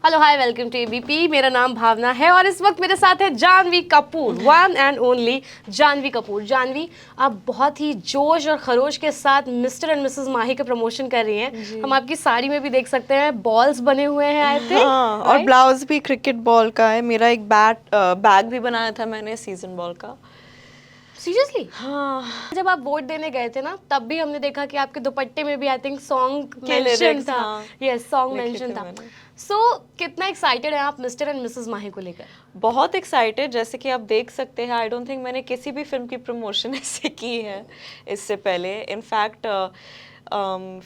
Hello hi welcome to ABP. मेरा नाम भावना है और इस वक्त मेरे साथ है Janhvi Kapoor, one and only Janhvi Kapoor. Janhvi, आप बहुत ही जोश और खरोश के साथ मिस्टर एंड मिसेस माही का प्रमोशन कर रही हैं। हम आपकी साड़ी में भी देख सकते हैं, बॉल्स बने हुए हैं आई थिंक। हाँ, और ब्लाउज भी क्रिकेट बॉल का है। मेरा एक बैग भी बनाया था मैंने सीजन बॉल का। सीरियसली? हाँ, जब आप वोट देने गए थे ना, तब भी हमने देखा कि आपके दुपट्टे में भी आई थिंक सॉन्ग के मेंशन lyrics, था। हाँ, यस, सॉन्ग लिखे मेंशन थे था। मैंने। सो कितना एक्साइटेड हैं आप मिस्टर एंड मिसेस माही को लेकर? बहुत एक्साइटेड। जैसे कि आप देख सकते हैं, आई डोंट थिंक मैंने किसी भी फिल्म की प्रमोशन ऐसे की है इससे पहले। इनफैक्ट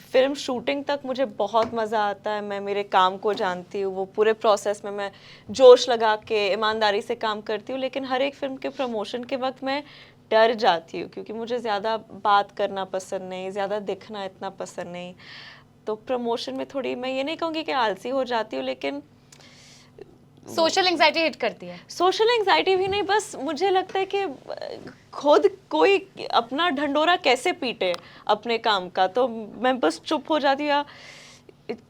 फिल्म शूटिंग तक मुझे बहुत मज़ा आता है। मैं मेरे काम को जानती हूँ, वो पूरे प्रोसेस में मैं जोश लगा के ईमानदारी से काम करती हूँ। लेकिन हर एक फिल्म के प्रमोशन के वक्त मैं डर जाती हूँ, क्योंकि मुझे ज़्यादा बात करना पसंद नहीं, ज़्यादा दिखना इतना पसंद नहीं। तो प्रमोशन में थोड़ी, मैं ये नहीं कहूँगी कि आलसी हो जाती हूँ, लेकिन सोशल एंजाइटी हिट करती है। सोशल एंजाइटी भी नहीं, बस मुझे लगता है कि खुद कोई अपना ढंडोरा कैसे पीटे अपने काम का, तो मैं बस चुप हो जाती हूँ। या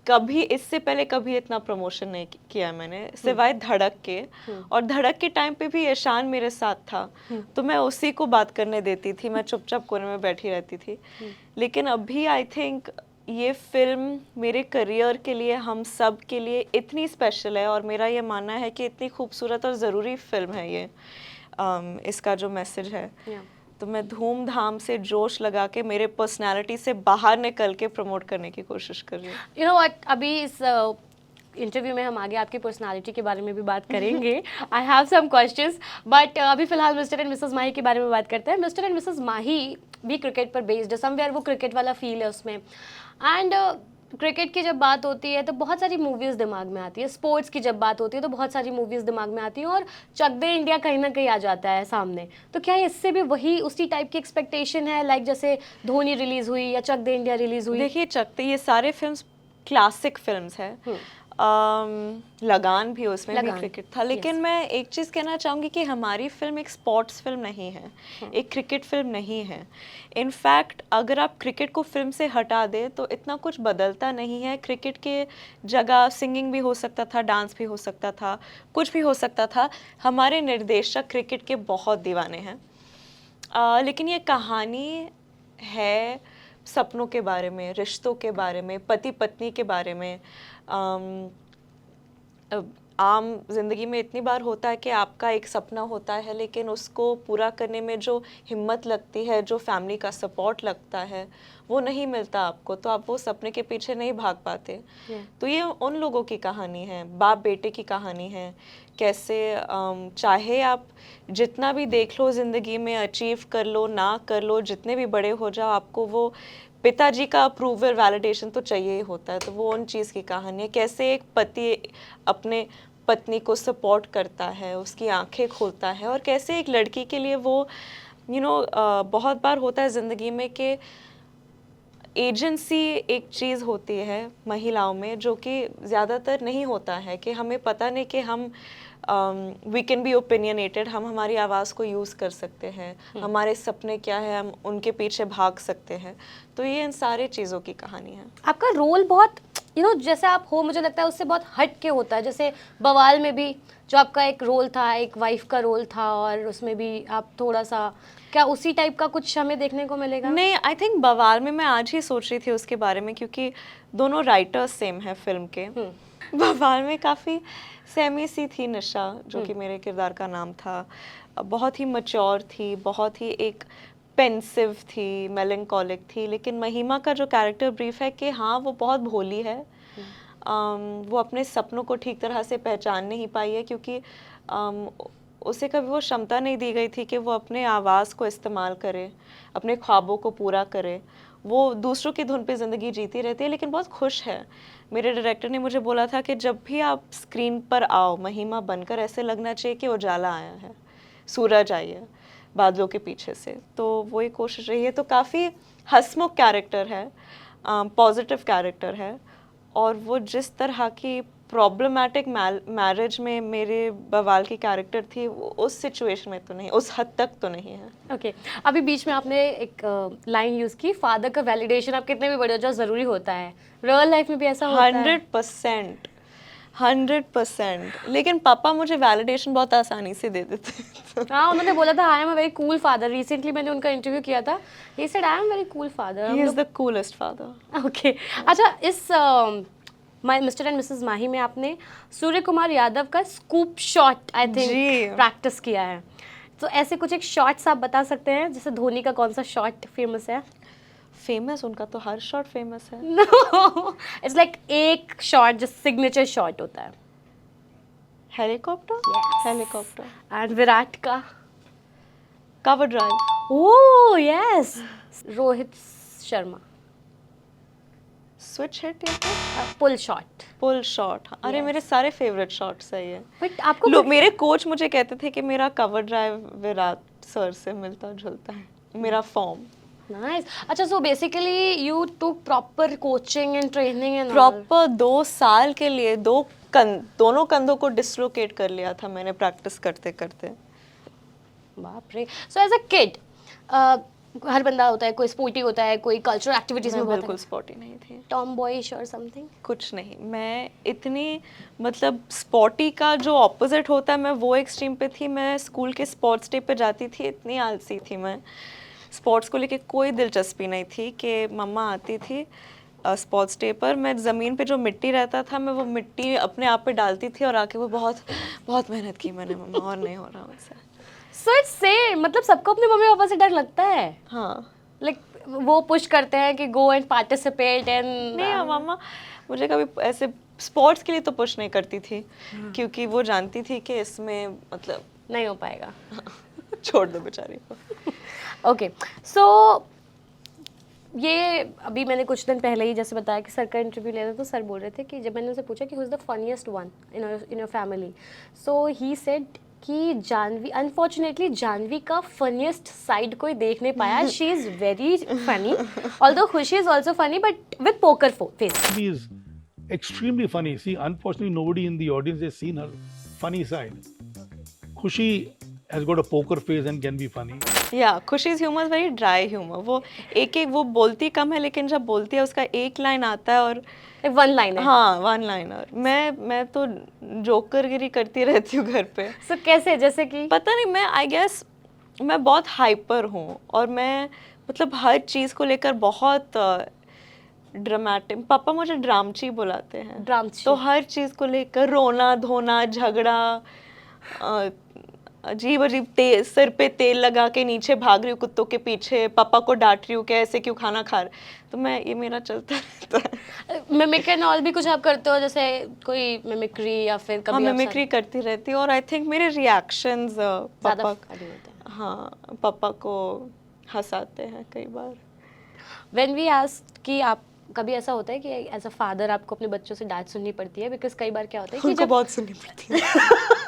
कभी इससे पहले कभी इतना प्रमोशन नहीं किया मैंने, सिवाय धड़क के। और धड़क के टाइम पे भी ईशान मेरे साथ था, तो मैं उसी को बात करने देती थी, मैं चुपचाप कोने में बैठी रहती थी। लेकिन अभी आई थिंक ये फिल्म मेरे करियर के लिए, हम सब के लिए इतनी स्पेशल है, और मेरा ये मानना है कि इतनी खूबसूरत और ज़रूरी फिल्म है ये। इसका जो मैसेज है, तो मैं धूमधाम से जोश लगा के मेरे पर्सनालिटी से बाहर निकल के प्रमोट करने की कोशिश कर रही हूँ। यू नो व्हाट, अभी इस इंटरव्यू में हम आगे आपकी पर्सनालिटी के बारे में भी बात करेंगे। I have some questions, but अभी फिलहाल मिस्टर एंड मिसेस माही के बारे में बात करते हैं। मिस्टर एंड मिसेस माही भी क्रिकेट पर बेस्ड है, समवेयर वो क्रिकेट वाला फील है उसमें। एंड क्रिकेट की जब बात होती है तो बहुत सारी मूवीज़ दिमाग में आती है, स्पोर्ट्स की जब बात होती है तो बहुत सारी मूवीज़ दिमाग में आती हैं, और चक दे इंडिया कहीं ना कहीं आ जाता है सामने। तो क्या इससे भी वही उसी टाइप की एक्सपेक्टेशन है, लाइक जैसे धोनी रिलीज़ हुई या चक दे इंडिया रिलीज़ हुई? देखिए, चकते ये सारे फिल्म्स क्लासिक फिल्म्स हैं। लगान भी, उसमें भी क्रिकेट था। लेकिन मैं एक चीज़ कहना चाहूँगी कि हमारी फिल्म एक स्पोर्ट्स फिल्म नहीं है, एक क्रिकेट फिल्म नहीं है। इनफैक्ट अगर आप क्रिकेट को फिल्म से हटा दें तो इतना कुछ बदलता नहीं है। क्रिकेट के जगह सिंगिंग भी हो सकता था, डांस भी हो सकता था, कुछ भी हो सकता था। हमारे निर्देशक क्रिकेट के बहुत दीवाने हैं। लेकिन ये कहानी है सपनों के बारे में, रिश्तों के बारे में, पति पत्नी के बारे में। आम जिंदगी में इतनी बार होता है कि आपका एक सपना होता है, लेकिन उसको पूरा करने में जो हिम्मत लगती है, जो फैमिली का सपोर्ट लगता है, वो नहीं मिलता आपको, तो आप वो सपने के पीछे नहीं भाग पाते। तो ये उन लोगों की कहानी है, बाप बेटे की कहानी है। कैसे चाहे आप जितना भी देख लो ज़िंदगी में, अचीव कर लो ना कर लो, जितने भी बड़े हो जाओ, आपको वो पिताजी का अप्रूवल, वैलिडेशन तो चाहिए ही होता है। तो वो उन चीज़ की कहानी है, कैसे एक पति अपने पत्नी को सपोर्ट करता है, उसकी आंखें खोलता है, और कैसे एक लड़की के लिए वो बहुत बार होता है ज़िंदगी में कि एजेंसी एक चीज़ होती है महिलाओं में, जो कि ज़्यादातर नहीं होता है, कि हमें पता नहीं कि हम वी कैन बी ओपिनियनेटेड, हम हमारी आवाज़ को यूज़ कर सकते हैं, हमारे सपने क्या है, हम उनके पीछे भाग सकते हैं। तो ये इन सारी चीज़ों की कहानी है। आपका रोल बहुत जैसे आप हो, मुझे लगता है उससे बहुत हट के होता है। जैसे बवाल में भी जो आपका एक रोल था, एक वाइफ का रोल था, और उसमें भी आप थोड़ा सा, क्या उसी टाइप का कुछ हमें देखने को मिलेगा? नहीं, आई थिंक बवाल में मैं आज ही सोच रही थी उसके बारे में, क्योंकि दोनों राइटर्स सेम है फिल्म के। बवाल में काफ़ी सहमी सी थी निशा, जो कि मेरे किरदार का नाम था। बहुत ही मैच्योर थी, बहुत ही एक पेंसिव थी, मेलंकोलिक थी। लेकिन महिमा का जो कैरेक्टर ब्रीफ है कि हाँ, वो बहुत भोली है। वो अपने सपनों को ठीक तरह से पहचान नहीं पाई है, क्योंकि उसे कभी वो क्षमता नहीं दी गई थी कि वो अपने आवाज़ को इस्तेमाल करे, अपने ख्वाबों को पूरा करे। वो दूसरों की धुन पे ज़िंदगी जीती रहती है, लेकिन बहुत खुश है। मेरे डायरेक्टर ने मुझे बोला था कि जब भी आप स्क्रीन पर आओ महिमा बनकर, ऐसे लगना चाहिए कि उजाला आया है, सूरज आई है बादलों के पीछे से। तो वही कोशिश रही है। तो काफ़ी हंसमुख कैरेक्टर है, पॉजिटिव कैरेक्टर है, और वो जिस तरह की प्रॉब्लमाटिक मैरिज में मेरे बवाल की कैरेक्टर थी, उस सिचुएशन में तो नहीं, उस हद तक तो नहीं है। ओके अभी बीच में आपने एक लाइन यूज़ की, फादर का वैलिडेशन आप कितने भी बड़े हो जाओ ज़रूरी होता है। रियल लाइफ में भी ऐसा होता है? 100%, 100%। लेकिन पापा मुझे वैलिडेशन बहुत आसानी से दे देते। हाँ, उन्होंने बोला था I am a very cool father. Recently मैंने उनका इंटरव्यू किया था, he said I am very cool father. He is the coolest father. Okay, अच्छा, इस मिस्टर एंड मिसेस माही में आपने सूर्य कुमार यादव का scoop shot I think ji. Practice किया है, तो ऐसे कुछ एक शॉट्स आप बता सकते हैं, जैसे धोनी का कौन सा शॉट फेमस है? फेमस, उनका तो हर शॉट फेमस है। नो, इट्स लाइक एक शॉट जो सिग्नेचर शॉट होता है। Helicopter. Yes. Helicopter. And Virat का? Cover drive. Oh yes, Rohit Sharma switch hit या पुल शॉट। Pull shot. अरे Yes. मेरे सारे फेवरेट शॉट्स है ये। बट आपको लोग, मेरे कोच मुझे कहते थे कि मेरा कवर ड्राइव विराट सर से मिलता जुलता है, मेरा फॉर्म। नाइस। अच्छा, so basically you took proper coaching and training and proper 2 साल के लिए दोनों कंधों को डिसलोकेट कर लिया था मैंने प्रैक्टिस करते करते। बाप रे। सो एज अ किड हर बंदा होता है, कोई स्पोर्टी होता है, कोई कल्चरल एक्टिविटीज में मैं बहुत बिल्कुल स्पॉटी नहीं थी। टॉम बॉयिश और समथिंग? कुछ नहीं, मैं इतनी मतलब स्पॉटी का जो ऑपोजिट होता है मैं वो एक्सट्रीम पे थी। मैं स्कूल के स्पोर्ट्स डे पे जाती थी, इतनी आलसी थी मैं। स्पोर्ट्स को लेके कोई दिलचस्पी नहीं थी कि मम्मा आती थी स्पोर्ट्स डे पर, मैं ज़मीन पे जो मिट्टी रहता था मैं वो मिट्टी अपने आप पे डालती थी और आके वो बहुत बहुत मेहनत की मैंने मम्मा, और नहीं हो रहा मुझसे। सो इट्स सेम, मतलब सबको अपने मम्मी पापा से डर लगता है, हाँ। लाइक वो पुश करते हैं कि गो एंड पार्टिसिपेट एंड नहीं, मम्मा मुझे कभी ऐसे स्पोर्ट्स के लिए तो पुश नहीं करती थी, क्योंकि वो जानती थी कि इसमें मतलब नहीं हो पाएगा। छोड़ दो बेचारी को। ओके, सो ये अभी मैंने कुछ दिन पहले ही जैसे बताया कि सर का इंटरव्यू लिया था, तो सर बोल रहे थे कि जब मैंने उनसे पूछा कि who is the funniest one in your family, so he said कि जानवी, अनफॉर्चुनेटली जानवी का फनीएस्ट साइड कोई देख नहीं पाया। She is very funny, although Khushi is also funny, but with poker face. She is extremely funny. See, unfortunately, nobody in the audience has seen her funny side. Khushi has got a poker face and can be funny. या Khushi's humour very dry humour. वो एक वो बोलती कम है, लेकिन जब बोलती है उसका एक लाइन आता है और वन लाइन है। हाँ, 1 लाइनर। मैं तो जोकरगिरी करती रहती हूँ घर पे। सो कैसे, जैसे कि पता नहीं, मैं आई गेस मैं बहुत हाइपर हूँ और मैं मतलब हर चीज़ को लेकर बहुत ड्रामेटिक। पापा मुझे ड्रामची बुलाते हैं। ड्रामची। तो हर चीज़ को लेकर रोना धोना झगड़ा, अजीब अजीब सिर पे तेल लगा के नीचे भाग रही हूँ कुत्तों के पीछे, पापा को डांट रही हूँ कि ऐसे क्यों खाना खा रहे। तो मैं ये मेरा चलता रहता है। मिमिक एंड ऑल भी कुछ आप करते हो, जैसे कोई मिमिक्री या फिर हाँ, कभी आप मिमिक्री करती रहती हूँ और आई थिंक मेरे रिएक्शंस ज़्यादा पापा, funny होते हैं। हाँ, पापा को हंसाते हैं कई बार। व्हेन वी आस्क कि आप कभी ऐसा होता है कि एज अ फादर आपको अपने बच्चों से डांट सुननी पड़ती है, बिकॉज कई बार क्या होता है कि उनको जब बहुत सुननी पड़ती है।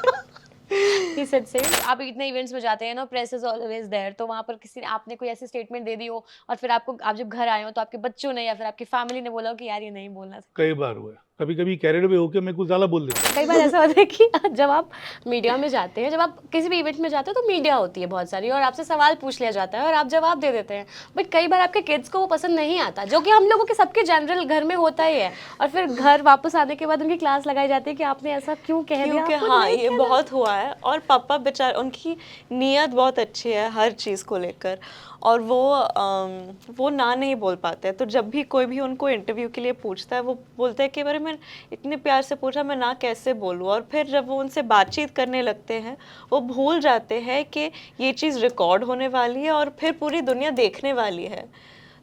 he said same, आप इतने इवेंट्स में जाते हैं ना, प्रेस इज ऑलवेज देयर, तो वहाँ पर किसी आपने कोई ऐसी स्टेटमेंट दे दी हो और फिर आपको, आप जब घर आए हो तो आपके बच्चों ने या फिर आपकी फैमिली ने बोला हो कि यार ये नहीं बोलना था? कई बार हुआ है। कभी कभी कैरियर में होकर मैं कुछ ज्यादा बोल देता हूँ। कई बार ऐसा होता है कि जब आप मीडिया में जाते हैं, जब आप किसी भी इवेंट में जाते हो तो मीडिया होती है बहुत सारी और आपसे सवाल पूछ लिया जाता है और आप जवाब दे देते हैं, बट कई बार आपके किड्स को वो पसंद नहीं आता, जो कि हम लोगों के सबके जनरल घर में होता ही है, और फिर घर वापस आने के बाद उनकी क्लास लगाई जाती है कि आपने ऐसा क्यों कह दिया। क्योंकि आपको हाँ, नहीं ये कहना। बहुत हुआ है। और पापा बेचारे, उनकी नीयत बहुत अच्छी है हर चीज़ को लेकर, और वो ना नहीं बोल पाते हैं। तो जब भी कोई भी उनको इंटरव्यू के लिए पूछता है, वो बोलते हैं कि बारे मैं इतने प्यार से पूछा, मैं ना कैसे बोलूँ। और फिर जब वो उनसे बातचीत करने लगते हैं, वो भूल जाते हैं कि ये चीज़ रिकॉर्ड होने वाली है और फिर पूरी दुनिया देखने वाली है।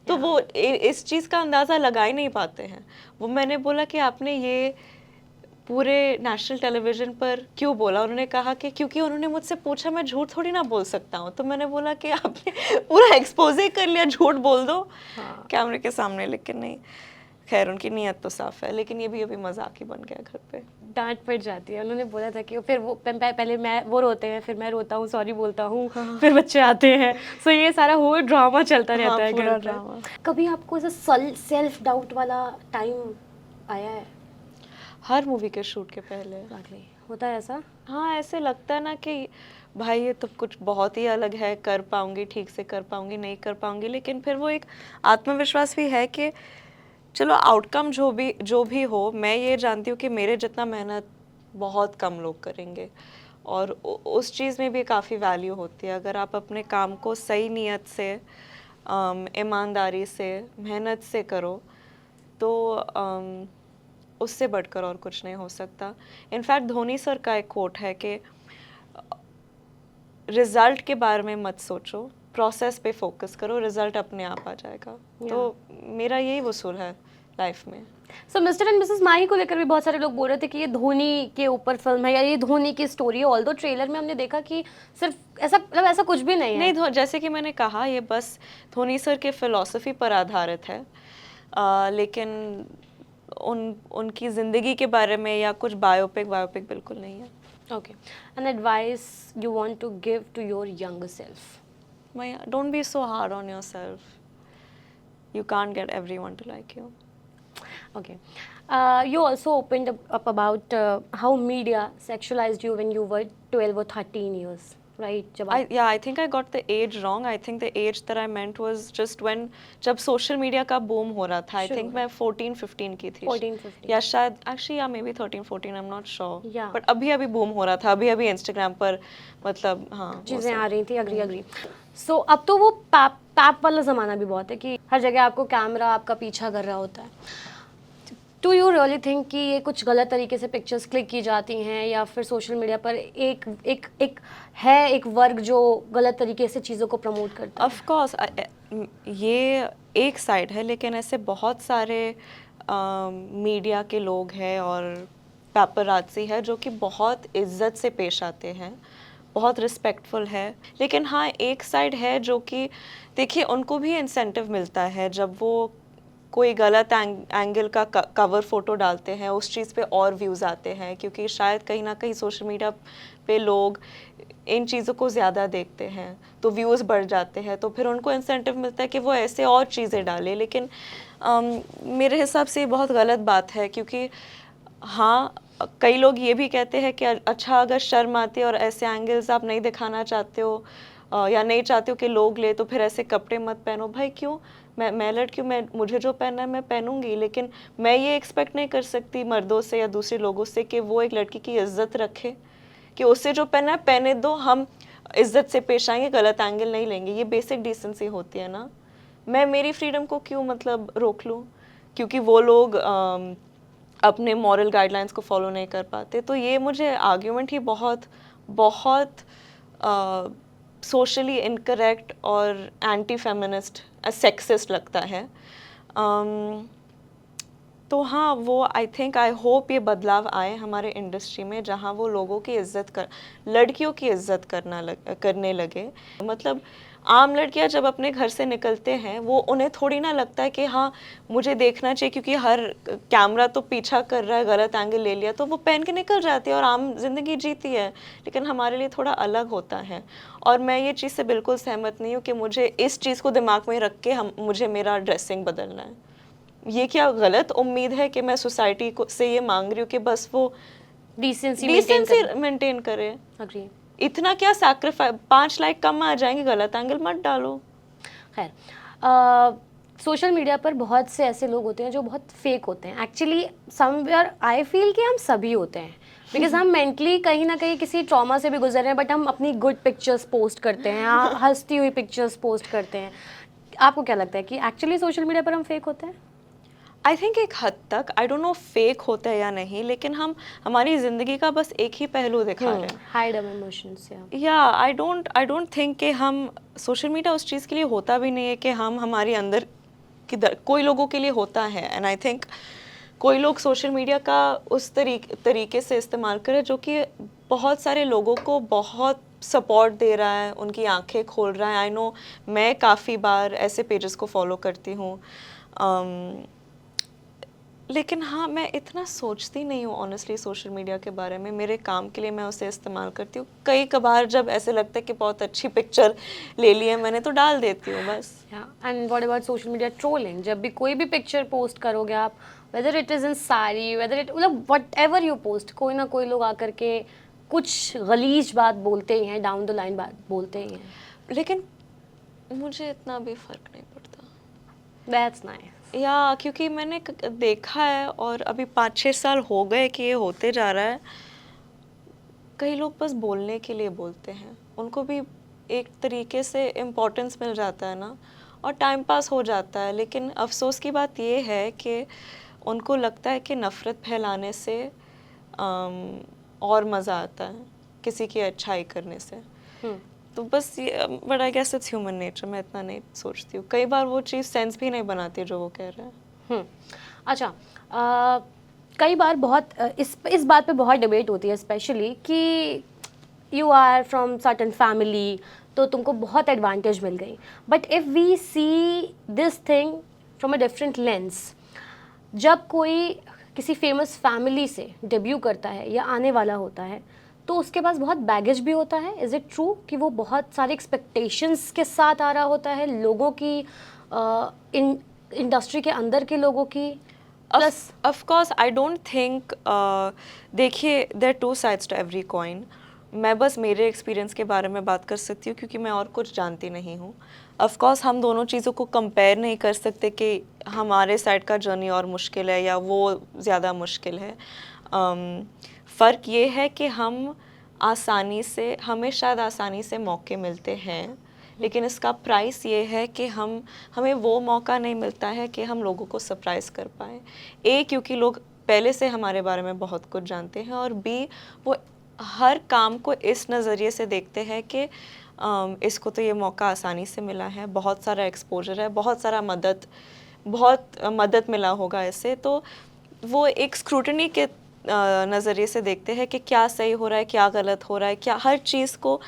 तो वो इस चीज़ का अंदाज़ा लगा ही नहीं पाते हैं। वो मैंने बोला कि आपने ये पूरे नेशनल टेलीविज़न पर क्यों बोला? उन्होंने कहा कि क्योंकि उन्होंने मुझसे पूछा, मैं झूठ थोड़ी ना बोल सकता हूँ। तो मैंने बोला कि आपने पूरा एक्सपोज़े कर लिया, झूठ बोल दो कैमरे के सामने। लेकिन नहीं, खैर उनकी नीयत तो साफ है, लेकिन ये भी अभी मजाक ही बन गया घर पे। डांट पड़ जाती है। उन्होंने बोला था कि फिर वो पहले मैं वो रोते हैं, फिर मैं रोता हूँ, सॉरी बोलता हूँ, फिर बच्चे आते हैं, सो ये सारा होल ड्रामा चलता रहता है पूरा घर पर। ड्रामा। कभी आपको ऐसा सेल्फ डाउट वाला टाइम आया है? हर मूवी के शूट के पहले होता है ऐसा? हाँ, ऐसे लगता है ना कि भाई ये तो कुछ बहुत ही अलग है, कर पाऊंगी, ठीक से कर पाऊंगी, नहीं कर पाऊंगी। लेकिन फिर वो एक आत्मविश्वास भी है कि चलो आउटकम जो भी हो, मैं ये जानती हूँ कि मेरे जितना मेहनत बहुत कम लोग करेंगे, और उस चीज़ में भी काफ़ी वैल्यू होती है। अगर आप अपने काम को सही नीयत से, ईमानदारी से, मेहनत से करो, तो उससे बढ़कर और कुछ नहीं हो सकता। इनफैक्ट धोनी सर का एक कोट है कि रिजल्ट के बारे में मत सोचो, प्रोसेस पे फोकस करो, रिजल्ट अपने आप आ जाएगा। तो मेरा यही वसूल है लाइफ में। सो मिस्टर एंड मिसेस माही को लेकर भी बहुत सारे लोग बोल रहे थे कि ये धोनी के ऊपर फिल्म है या ये धोनी की स्टोरी है, ऑल्दो ट्रेलर में हमने देखा कि सिर्फ ऐसा, मतलब ऐसा कुछ भी नहीं है। नहीं, जैसे कि मैंने कहा, ये बस धोनी सर के फिलॉसफी पर आधारित है, लेकिन उनकी ज़िंदगी के बारे में या कुछ बायोपिक बिल्कुल नहीं है। Okay, an advice you want to give to your younger self? Don't be so hard on yourself. You can't get everyone to like you. Okay. You also opened up about how media sexualized you when you were 12 or 13 years, right? I think I got the age wrong. I think the age that I meant was just when जब social media का boom हो रहा था. I think मैं 14-15 की थी. 14-15. या शायद actually या maybe 13-14, I'm not sure. Yeah. But अभी boom हो रहा था. अभी Instagram पर मतलब हाँ चीज़ें आ रही थी. agree. So अब तो वो पैप वाला ज़माना भी बहुत है कि हर जगह आपको कैमरा आपका पीछा कर रहा होता है। डू यू रियली थिंक कि ये कुछ गलत तरीके से पिक्चर्स क्लिक की जाती हैं, या फिर सोशल मीडिया पर एक वर्ग जो गलत तरीके से चीज़ों को प्रमोट करता है? ऑफ कोर्स ये एक साइड है, लेकिन ऐसे बहुत सारे मीडिया के लोग हैं और पेपराज़ी है जो कि बहुत इज्जत से पेश आते हैं, बहुत रिस्पेक्टफुल है। लेकिन हाँ, एक साइड है जो कि देखिए उनको भी इंसेंटिव मिलता है जब वो कोई गलत एंगल का कवर फोटो डालते हैं, उस चीज़ पे और व्यूज़ आते हैं, क्योंकि शायद कहीं ना कहीं सोशल मीडिया पे लोग इन चीज़ों को ज़्यादा देखते हैं तो व्यूज़ बढ़ जाते हैं, तो फिर उनको इंसेंटिव मिलता है कि वो ऐसे और चीज़ें डालें। लेकिन मेरे हिसाब से ये बहुत गलत बात है, क्योंकि हाँ, कई लोग ये भी कहते हैं कि अच्छा अगर शर्म आती है और ऐसे एंगल्स आप नहीं दिखाना चाहते हो या नहीं चाहते हो कि लोग ले, तो फिर ऐसे कपड़े मत पहनो। भाई क्यों, मैं लड़की हूँ, मुझे जो पहनना है मैं पहनूंगी, लेकिन मैं ये एक्सपेक्ट नहीं कर सकती मर्दों से या दूसरे लोगों से कि वो एक लड़की की इज्जत रखे, कि उससे जो पहनना है पहने दो, हम इज्जत से पेश आएंगे, गलत एंगल नहीं लेंगे। ये बेसिक डिसेंसी होती है ना। मैं मेरी फ्रीडम को क्यों मतलब रोक लूँ क्योंकि वो लोग अपने मॉरल गाइडलाइंस को फॉलो नहीं कर पाते। तो ये मुझे आर्ग्यूमेंट ही बहुत सोशली इनकरेक्ट और एंटी फेमिनिस्ट, सेक्सिस्ट लगता है। तो हाँ, वो आई होप ये बदलाव आए हमारे इंडस्ट्री में, जहाँ वो लोगों की इज्जत लड़कियों की इज्जत करने लगे। मतलब आम लड़कियां जब अपने घर से निकलते हैं, वो उन्हें थोड़ी ना लगता है कि हाँ मुझे देखना चाहिए क्योंकि हर कैमरा तो पीछा कर रहा है, गलत एंगल ले लिया, तो वो पहन के निकल जाती है और आम जिंदगी जीती है। लेकिन हमारे लिए थोड़ा अलग होता है, और मैं ये चीज़ से बिल्कुल सहमत नहीं हूँ कि मुझे इस चीज़ को दिमाग में रख के मुझे मेरा ड्रेसिंग बदलना है। ये क्या गलत उम्मीद है कि मैं सोसाइटी को से ये मांग रही हूँ कि बस वो डिसेंसी मेंटेन करे। Agree. इतना क्या सैक्रिफाइस, 5 लाइक कम आ जाएंगे, गलत एंगल मत डालो। खैर, सोशल मीडिया पर बहुत से ऐसे लोग होते हैं जो बहुत फेक होते हैं। एक्चुअली समवेयर आई फील कि हम सभी होते हैं, बिकॉज हम मेंटली कहीं ना कहीं किसी ट्रॉमा से भी गुजर रहे हैं, बट हम अपनी गुड पिक्चर्स पोस्ट करते हैं, हंसती हुई पिक्चर्स पोस्ट करते हैं। आपको क्या लगता है कि एक्चुअली सोशल मीडिया पर हम फेक होते हैं? आई थिंक एक हद तक, आई डोंट नो फेक होता है या नहीं, लेकिन हम हमारी ज़िंदगी का बस एक ही पहलू दिखा रहे हैं। हाइड अवर इमोशंस। या आई डोंट थिंक कि हम, सोशल मीडिया उस चीज़ के लिए होता भी नहीं है कि हम हमारे अंदर की कोई लोगों के लिए होता है। एंड आई थिंक कोई लोग सोशल मीडिया का उस तरीके से इस्तेमाल करें जो कि बहुत सारे लोगों को बहुत सपोर्ट दे रहा है, उनकी आंखें खोल रहा है। आई नो, मैं काफ़ी बार ऐसे पेजेस को फॉलो करती हूँ, लेकिन हाँ, मैं इतना सोचती नहीं हूँ ऑनेस्टली सोशल मीडिया के बारे में। मेरे काम के लिए मैं उसे इस्तेमाल करती हूँ। कई कबार जब ऐसे लगता है कि बहुत अच्छी पिक्चर ले ली है मैंने, तो डाल देती हूँ बस। And what about social media trolling? जब भी कोई भी पिक्चर पोस्ट करोगे आप, whether it is in sari, whether it, मतलब वट एवर यू पोस्ट, कोई ना कोई लोग आकर के कुछ गलीज बात बोलते ही हैं, डाउन द लाइन बात बोलते ही हैं। लेकिन मुझे इतना भी फ़र्क नहीं पड़ता। That's nice. या क्योंकि मैंने देखा है और अभी 5-6 साल हो गए कि ये होते जा रहा है। कई लोग बस बोलने के लिए बोलते हैं, उनको भी एक तरीके से इम्पोर्टेंस मिल जाता है ना, और टाइम पास हो जाता है। लेकिन अफसोस की बात ये है कि उनको लगता है कि नफ़रत फैलाने से और मज़ा आता है किसी की अच्छाई करने से। तो बस ये, but I guess it's human nature, मैं इतना नहीं सोचती हूँ। कई बार वो चीज़ सेंस भी नहीं बनाती जो वो कह रहे हैं। अच्छा, कई बार बहुत इस बात पे बहुत डिबेट होती है, स्पेशली कि you are from certain family तो तुमको बहुत एडवांटेज मिल गई, but if we see this thing from a different lens, जब कोई किसी फेमस फैमिली से डेब्यू करता है या आने वाला होता है तो उसके पास बहुत बैगेज भी होता है। इज़ इट ट्रू कि वो बहुत सारे एक्सपेक्टेशंस के साथ आ रहा होता है, लोगों की, इंडस्ट्री के अंदर के लोगों की? Plus of course I don't think, देखिए there two sides to every coin. मैं बस मेरे एक्सपीरियंस के बारे में बात कर सकती हूँ क्योंकि मैं और कुछ जानती नहीं हूँ। ऑफ कोर्स हम दोनों चीज़ों को कंपेयर नहीं कर सकते कि हमारे साइड का जर्नी और मुश्किल है या वो ज़्यादा मुश्किल है। फ़र्क ये है कि हमें शायद आसानी से मौके मिलते हैं, लेकिन इसका प्राइस ये है कि हमें वो मौका नहीं मिलता है कि हम लोगों को सरप्राइज़ कर पाएँ। क्योंकि लोग पहले से हमारे बारे में बहुत कुछ जानते हैं, और बी, वो हर काम को इस नज़रिए से देखते हैं कि इसको तो ये मौका आसानी से मिला है, बहुत सारा एक्सपोजर है, बहुत मदद मिला होगा इससे। तो वो एक स्क्रूटनी के नज़रिए से देखते हैं कि क्या सही हो रहा है, क्या गलत हो रहा है, क्या हर चीज़ को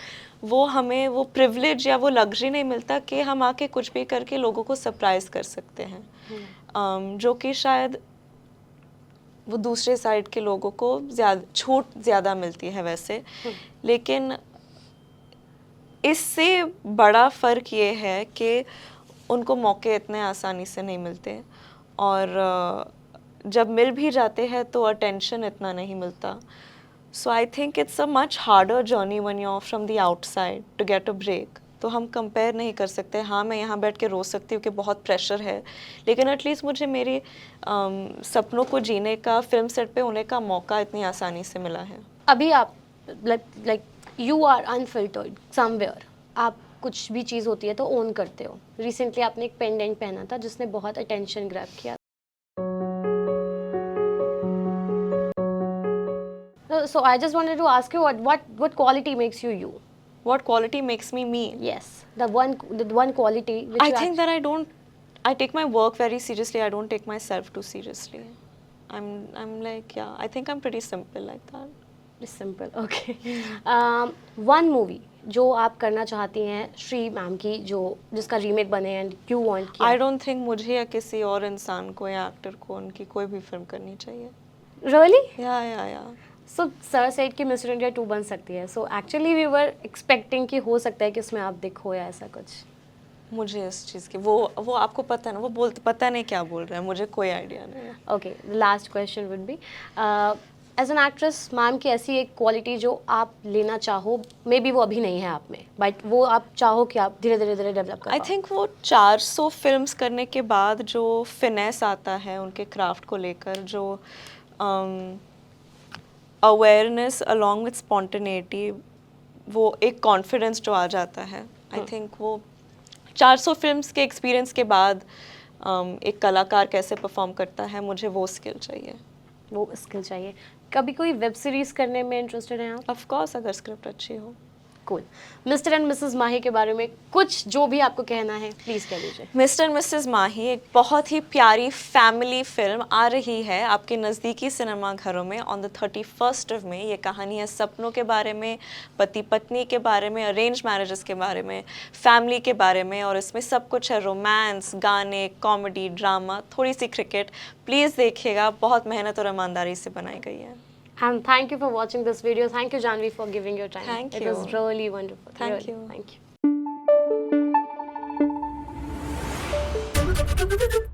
हमें वो प्रिविलेज या वो लग्जरी नहीं मिलता कि हम आके कुछ भी करके लोगों को सरप्राइज़ कर सकते हैं। जो कि शायद वो दूसरे साइड के लोगों को छूट ज़्यादा मिलती है वैसे। लेकिन इससे बड़ा फ़र्क ये है कि उनको मौके इतने आसानी से नहीं मिलते, और जब मिल भी जाते हैं तो अटेंशन इतना नहीं मिलता। So I think it's a much harder journey when you are from the outside to get a break. तो हम कंपेयर नहीं कर सकते। हाँ, मैं यहाँ बैठ के रो सकती हूँ कि बहुत प्रेशर है, लेकिन एटलीस्ट मुझे मेरी सपनों को जीने का, फिल्म सेट पे होने का मौका इतनी आसानी से मिला है। अभी आप like you are unfiltered somewhere, आप कुछ भी चीज़ होती है तो ओन करते हो। रिसेंटली आपने एक पेंडेंट पहना था जिसने बहुत अटेंशन ग्रैब किया। So I just wanted to ask you what quality makes you you? What quality makes me me? Yes, the one quality which I think that I take my work very seriously. I don't take myself too seriously. I'm like, yeah, I think I'm pretty simple like that. Just simple, okay. One movie जो आप करना चाहती हैं Shri ma'am की, जिसका remake बने and क्यों want किया? I don't think मुझे या किसी और इंसान को या एक्टर को उनकी कोई भी फिल्म करनी चाहिए। Really? Yeah. So sir said कि मिस्टर इंडिया 2 बन सकती है। So actually we were expecting कि हो सकता है कि उसमें आप दिखो या ऐसा कुछ। मुझे इस चीज़ की वो आपको पता है ना, वो पता नहीं क्या बोल रहा है, मुझे कोई आइडिया नहीं है। Okay, the last question would be, as an actress ma'am की ऐसी एक क्वालिटी जो आप लेना चाहो, मे बी वो अभी नहीं है आप में, बट वो आप चाहो कि आप धीरे धीरे डेवलप कर? आई थिंक वो 400 फिल्म्स करने के बाद जो फिनेस आता है उनके क्राफ्ट को लेकर, जो अवेयरनेस अलॉन्ग विथ स्पॉन्टेनिटी, वो एक कॉन्फिडेंस जो आ जाता है, आई थिंक वो 400 फिल्म्स के एक्सपीरियंस के बाद एक कलाकार कैसे परफॉर्म करता है, मुझे वो स्किल चाहिए। कभी कोई वेब सीरीज करने में इंटरेस्टेड हैं आप? ऑफ कोर्स, अगर स्क्रिप्ट अच्छी हो। कूल। मिस्टर एंड मिसेस माही के बारे में कुछ जो भी आपको कहना है प्लीज कह दीजिए। मिस्टर एंड मिसेस माही एक बहुत ही प्यारी फैमिली फिल्म आ रही है आपके नज़दीकी सिनेमा घरों में on the 31st of May। ये कहानी है सपनों के बारे में, पति पत्नी के बारे में, अरेंज मैरिजेस के बारे में, फैमिली के बारे में, और इसमें सब कुछ है, रोमांस, गाने, कॉमेडी, ड्रामा, थोड़ी सी क्रिकेट। प्लीज़ देखिएगा, बहुत मेहनत और ईमानदारी से बनाई गई है। And thank you for watching this video. Thank you, Janvi, for giving your time. Thank It you. was really wonderful. Thank Really. you. Thank you.